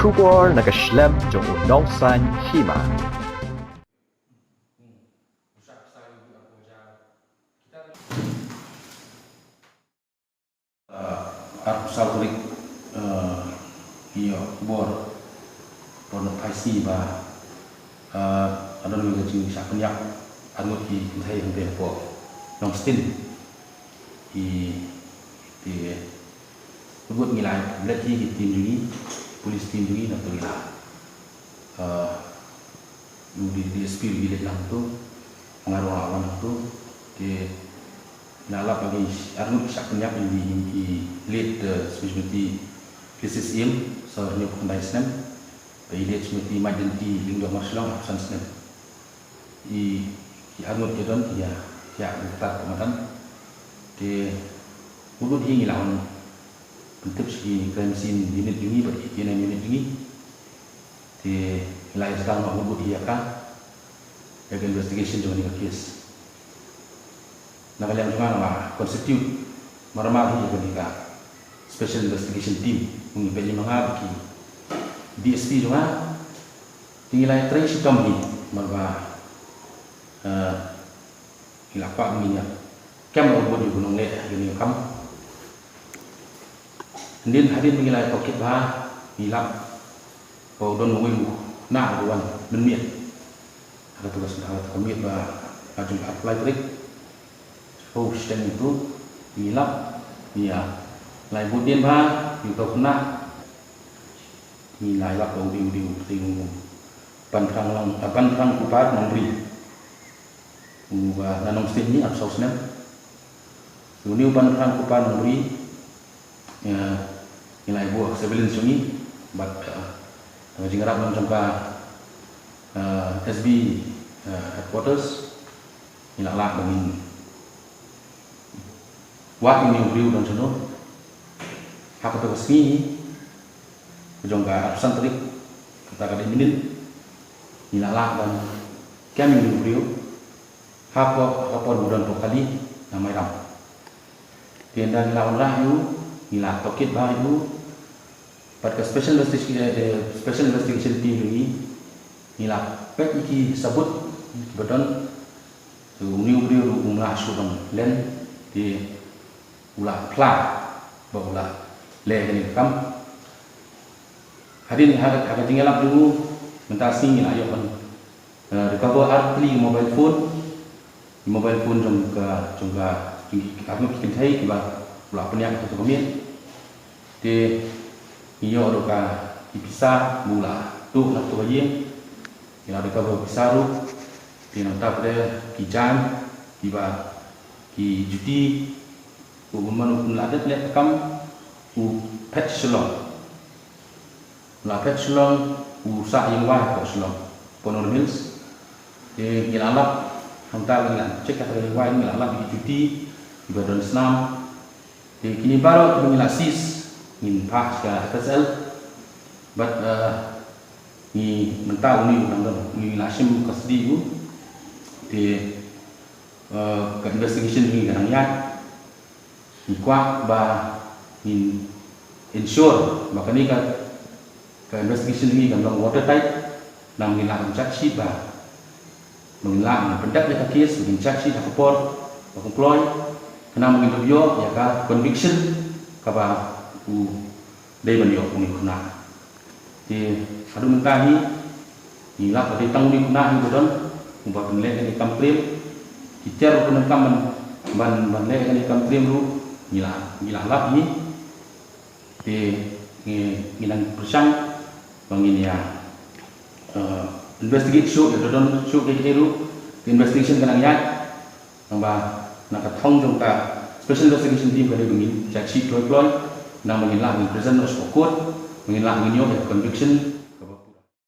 Kubor nakaslem jong unongsan hima. Arusaulik iyo bor porno paisi ba ada juga juga siapnya anu di saya yang berpo long stin di buat ngilai berarti di tim ini polis tim ini nanti ngilai di spill bilik lang tu pengaruh awan tu di nala bagi anu siapnya di lead specialty crisis aim so new condition by lead specialty emergency linggo masalah absen sen di anu kedon ya ketat kemudian di mulut ini lawan bentuk segi crime scene unit ini bagi kena unit ini di nilai sedang mulut dia kan investigation dengan case. Nah, kalian juga nama constitute marmari juga special investigation team mengimpeli mengabdi DSP juga tinggal trace kami marwa hilapa minyak kem ubud di gunung le gini kam ndin hadin mengilai pocket bah hilap kau don wimu na ruan menmiat ada tugas kami bah ajung apply trik stand itu hilap ya lai budin bah itu kena nilai lap di ting pantrang kupat memberi nanong stin ni absos nem uniu pantrang kupat memberi ya nilai buah surveillance ini bat jingarap macam SB headquarters nilai lah bagi wah ini beliau dan sono hak atau kesini jongga absen tadi kata kata minit nilalah dan kami ini beliau hak apa bulan kali namai ram tiada nilawan rayu nilah tokit bayu pada special investigation team ini nilah pek iki sebut beton uniu beliau umlah sudah len di ulah plat barulah leh kam hadin harga tinggal dulu mentasi ni ayo kan recover artli mobile phone jongga kami bikin hai kiba ulah penyak atau kami di iyo doka dipisah mula tu nak tu bayi yang recover pisah tu di nota pada kijan kiba ki judi Uguman adat lihat kam pet salon, pet salon usaha yang wah kok salon, Ponor Mills, di ngilalap hantar ngilan cek kata yang wah ngilalap di cuti di badan senam, di kini baru mengilasis ngin pas ke FSL, but ni mentau ni undang ngilasim kasdi itu di ke investigation ni kadang ya. Kuat bah ensure bahkan ni ke investigation ni dalam watertight nang ngilang charge bah mengilang pendak dekat kes bikin charge lapor employ kena menginterview ya ka conviction ka ba dai banyo ni kuna di adu mentahi ngilang pada tang ni kuna ni bodon ubah penlek ni kamprem kicer kuna kaman ban lek ni kamprem ru ngilang lap ni di ngilang persang bangin ya investigate show ya don show ke eru investigation kanang ya namba nakathong jong ta special investigation team kali bangin jaji deploy nang bangin lah present os court bangin lah nginyo conviction